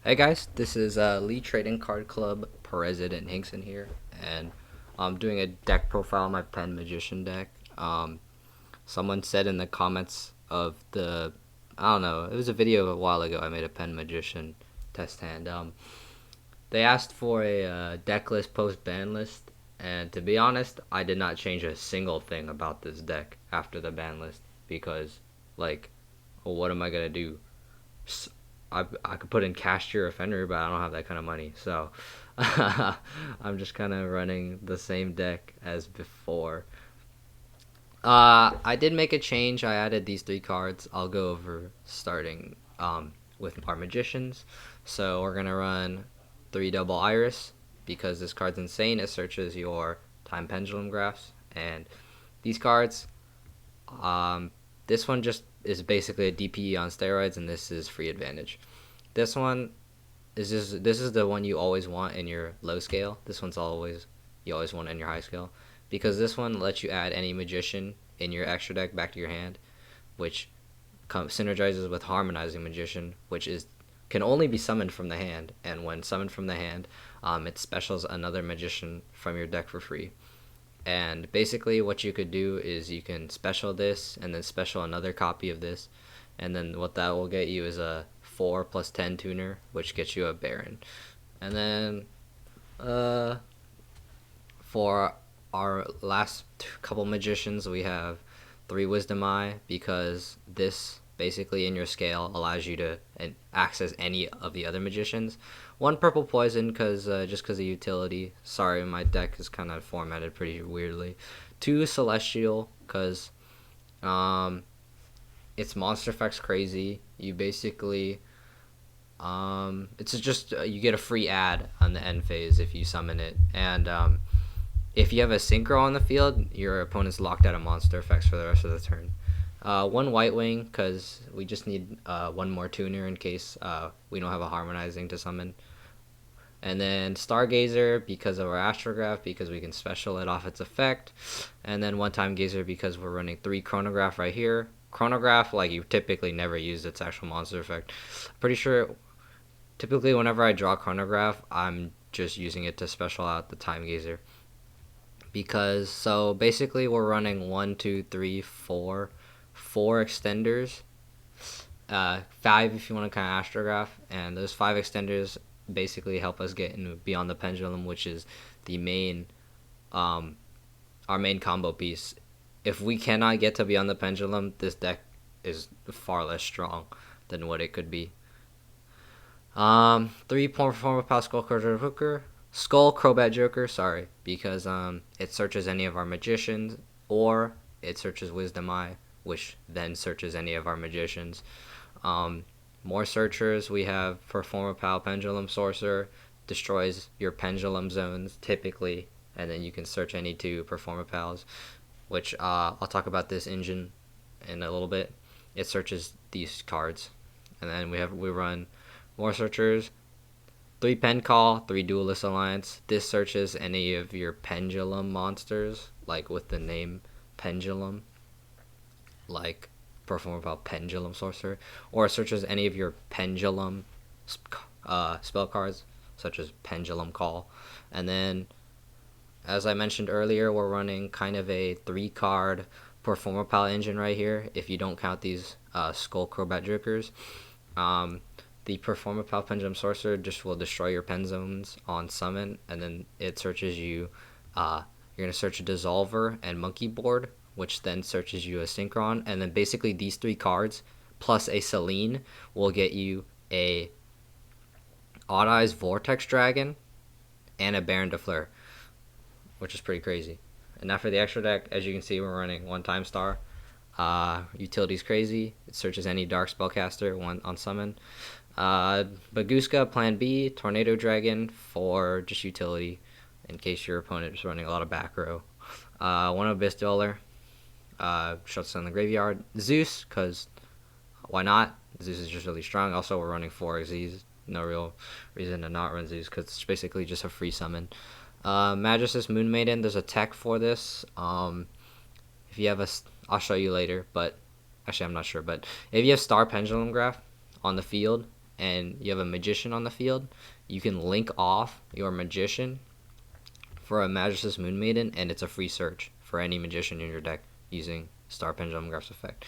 Hey guys, this is Lee Trading Card Club President Hingsun here, and I'm doing a deck profile on my Pen Magician deck. Someone said in the comments of I don't know, it was a video a while ago. I made a Pen Magician test hand. They asked for a deck list post ban list, and to be honest, I did not change a single thing about this deck after the ban list because, like, well, what am I gonna do? I could put in Castor or Fenrir, but I don't have that kind of money. So I'm just kind of running the same deck as before. I did make a change. I added these three cards. I'll go over starting with our magicians. So we're gonna run three double iris because this card's insane. It searches your time pendulum graphs, and these cards, um, this one just is basically a DPE on steroids, and this is free advantage. This one this is the one you always want in your low scale. This one's always you always want in your high scale because this one lets you add any magician in your extra deck back to your hand, which synergizes with harmonizing magician, which is can only be summoned from the hand, and when summoned from the hand, it specials another magician from your deck for free. And basically, what you could do is you can special this and then special another copy of this, and then what that will get you is a 4 plus 10 tuner, which gets you a Baron. And then uh, for our last couple magicians, we have 3 Wisdom Eye because this basically in your scale allows you to access any of the other magicians. 1 purple poison because just because of utility. Sorry, my deck is kind of formatted pretty weirdly. 2 celestial because its monster effects crazy. You basically it's just you get a free ad on the end phase if you summon it, and if you have a synchro on the field, your opponent's locked out of monster effects for the rest of the turn. 1 White Wing because we just need 1 more tuner in case we don't have a harmonizing to summon. And then Stargazer because of our Astrograph, because we can special it off its effect. And then 1 Time Gazer because we're running 3 Chronograph right here. Chronograph, like, you typically never use its actual monster effect. Pretty sure, typically whenever I draw Chronograph, I'm just using it to special out the Time Gazer. Because, so basically we're running 1, 2, 3, 4 extenders. 5 if you want to kind of Astrograph. And those 5 extenders basically help us get into Beyond the Pendulum, which is the main our main combo piece. If we cannot get to Beyond the Pendulum, this deck is far less strong than what it could be. 3 Performer Pal Skull Crobat Joker, sorry, because it searches any of our magicians, or it searches Wisdom Eye, which then searches any of our magicians. More searchers, we have Performer Pal Pendulum Sorcerer, destroys your pendulum zones typically, and then you can search any 2 Performer Pals, which I'll talk about this engine in a little bit. It searches these cards, and then we run more searchers. 3 Pen Call, 3 Duelist Alliance. This searches any of your pendulum monsters, like with the name Pendulum, like Perform about Pendulum Sorcerer, or it searches any of your pendulum spell cards, such as Pendulum Call. And then, as I mentioned earlier, we're running kind of a 3-card Performer Pal engine right here, if you don't count these Skull Crobat Jokers. The Performer Pal Pendulum Sorcerer just will destroy your pen zones on summon, and then it searches you. You're going to search a Dissolver and Monkey Board, which then searches you a Synchron, and then basically these 3 cards plus a Selene will get you a Odd Eyes Vortex Dragon and a Baron de Fleur, which is pretty crazy. And now for the extra deck, as you can see, we're running 1 Time Star. Utility's crazy. It searches any Dark Spellcaster on summon. Baguska, Plan B, Tornado Dragon for just utility in case your opponent is running a lot of back row. 1 Abyss Dweller, shuts down the graveyard. Zeus, because why not? Zeus is just really strong. Also, we're running 4 Xyz. No real reason to not run Zeus because it's basically just a free summon. Magus Moon Maiden, there's a tech for this. If you have I'll show you later, but actually I'm not sure. But if you have Star Pendulum Graph on the field, and you have a magician on the field, you can link off your magician for a Magis's Moon Maiden, and it's a free search for any magician in your deck using Star Pendulum Graph's effect,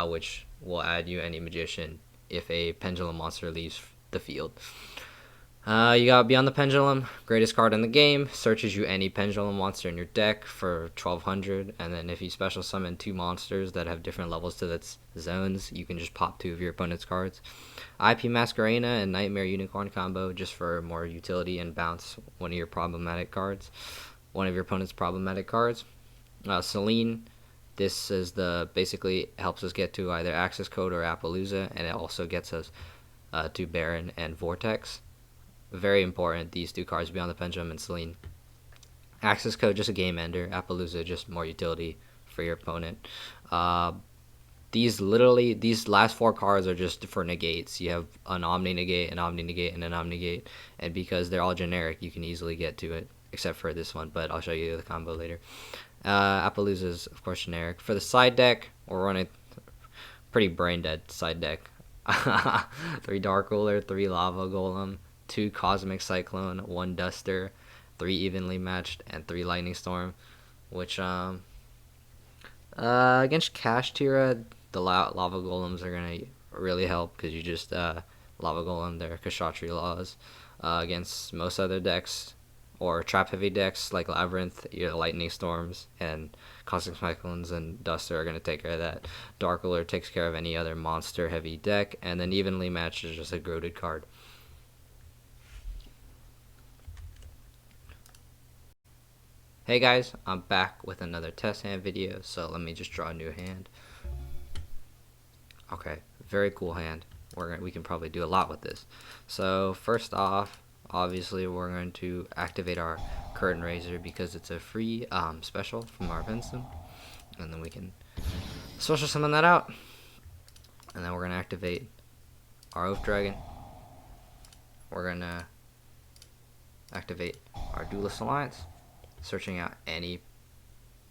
which will add you any magician if a pendulum monster leaves the field. You got Beyond the Pendulum, greatest card in the game, searches you any pendulum monster in your deck for 1200, and then if you special summon 2 monsters that have different levels to its zones, you can just pop 2 of your opponent's cards. IP Masquerena and Nightmare Unicorn combo just for more utility and bounce one of your opponent's problematic cards. Celine, this is basically helps us get to either Access Code or Appaloosa, and it also gets us to Baron and Vortex. Very important, these 2 cards, Beyond the Pendulum and Celine. Access Code, just a game ender. Appaloosa, just more utility for your opponent. These last 4 cards are just for negates. You have an Omni Negate, an Omni Negate, and an Omni Negate. And because they're all generic, you can easily get to it, except for this one, but I'll show you the combo later. Appaloosa is, of course, generic. For the side deck, we're running pretty brain dead side deck. 3 Dark Ruler, 3 Lava Golem, 2 Cosmic Cyclone, 1 Duster, 3 Evenly Matched, and 3 Lightning Storm. Which against Kashtira, the Lava Golems are gonna really help because you just Lava Golem their Kshatriya Laws. Against most other decks or trap heavy decks like Labyrinth, your Lightning Storms and Cosmic Cyclones and Duster are gonna take care of that. Dark Ruler takes care of any other monster heavy deck, and then Evenly Matched is just a goated card. Hey guys, I'm back with another test hand video, so let me just draw a new hand. Okay, very cool hand. We can probably do a lot with this. So first off, obviously we're going to activate our Curtain Raiser because it's a free special from our Hingsun, and then we can special summon that out. And then we're going to activate our Oath Dragon. We're going to activate our Duelist Alliance, searching out any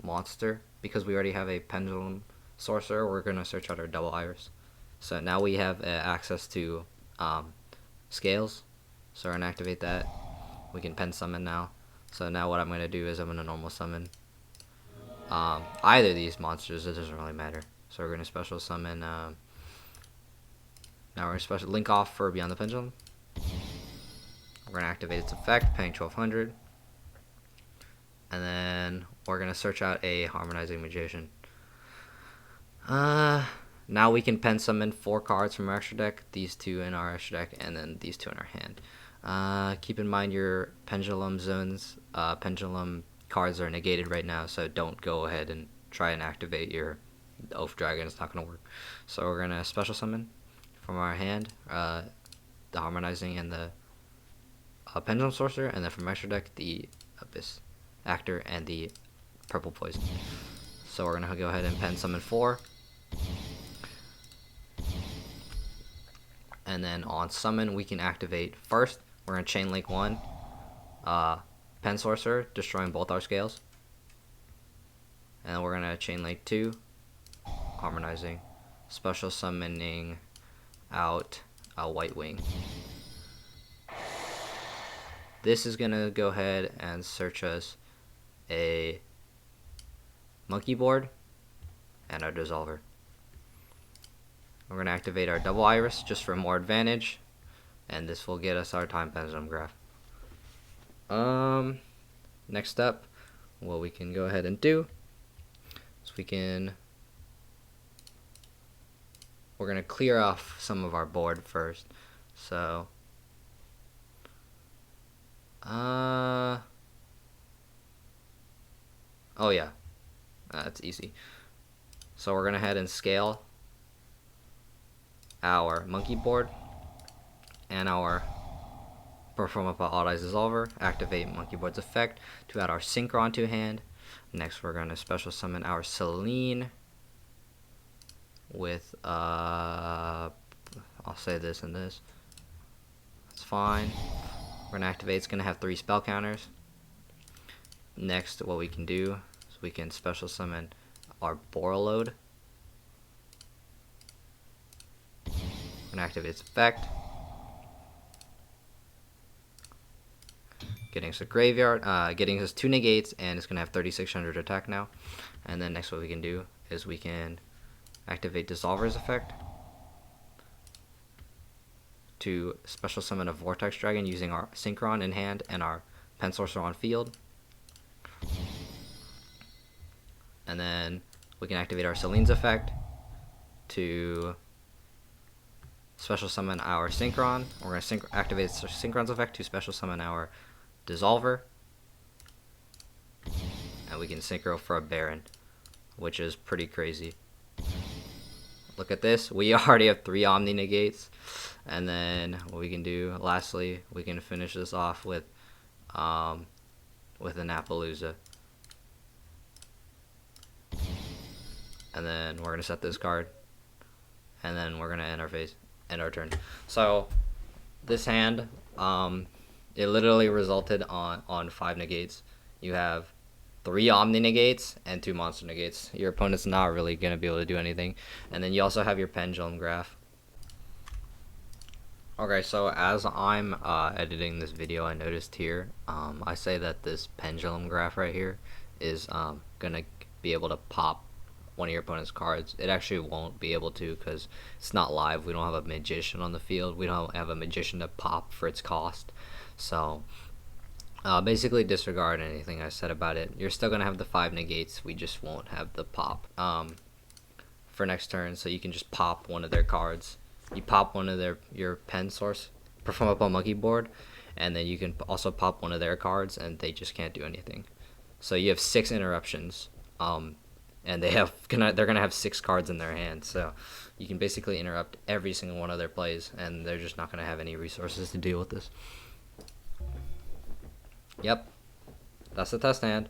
monster. Because we already have a Pendulum Sorcerer, we're going to search out our Double Iris. So now we have access to Scales, so we're going to activate that. We can pen summon now. So now what I'm going to do is I'm going to normal summon either of these monsters. It doesn't really matter. So we're going to special summon, now we're going to special link off for Beyond the Pendulum. We're going to activate its effect, paying 1200. And then we're going to search out a Harmonizing Magician. Now we can pen summon 4 cards from our extra deck, these 2 in our extra deck, and then these 2 in our hand. Keep in mind your pendulum zones, pendulum cards are negated right now, so don't go ahead and try and activate your Oath Dragon. It's not going to work. So we're going to special summon from our hand, the Harmonizing and the Pendulum Sorcerer, and then from extra deck, the Abyss Actor and the Purple Poison. So we're going to go ahead and pen summon 4. And then on summon, we can activate first. We're going to chain link 1, Pen Sorcerer, destroying both our scales. And then we're going to chain link 2, Harmonizing, special summoning out a White Wing. This is going to go ahead and search us a Monkey Board and our Dissolver. We're going to activate our Double Iris just for more advantage, and this will get us our Time Pendulum Graph. Next up, what we can go ahead and do is we're going to clear off some of our board first. So oh yeah, that's easy. So we're going to head and scale our Monkey Board and our Perform Upon All-Eyes Dissolver, activate Monkey Board's effect to add our Synchron to hand. Next we're going to special summon our Celine with I'll say this and this. That's fine. We're going to activate, it's going to have 3 spell counters. Next what we can do is we can special summon our Borreload. We're going to activate its effect. getting us a graveyard, getting us 2 negates, and it's gonna have 3600 attack now. And then next, what we can do is we can activate Dissolver's effect to special summon a Vortex Dragon using our Synchron in hand and our Pen Sorcerer on field. And then we can activate our Celine's effect to special summon our Synchron. We're going to activate Synchron's effect to special summon our Dissolver. And we can Synchro for a Baron, which is pretty crazy. Look at this. We already have 3 Omni Negates. And then what we can do, lastly, we can finish this off with an Appaloosa. And then we're going to set this card. And then we're going to end our turn. So this hand, it literally resulted on 5 negates. You have 3 Omni Negates and 2 Monster Negates. Your opponent's not really going to be able to do anything. And then you also have your Pendulum Graph. Okay, so as I'm editing this video, I noticed here, I say that this Pendulum Graph right here is going to be able to pop one of your opponent's cards. It actually won't be able to because it's not live. We don't have a Magician on the field. We don't have a Magician to pop for its cost. So basically disregard anything I said about it. You're still going to have the 5 negates. We just won't have the pop for next turn. So you can just pop one of their cards. You pop one of your Pen Source, perform up on Monkey Board, and then you can also pop one of their cards, and they just can't do anything. So you have 6 interruptions, and they're gonna have 6 cards in their hand. So you can basically interrupt every single one of their plays, and they're just not gonna have any resources to deal with this. Yep, that's the test hand.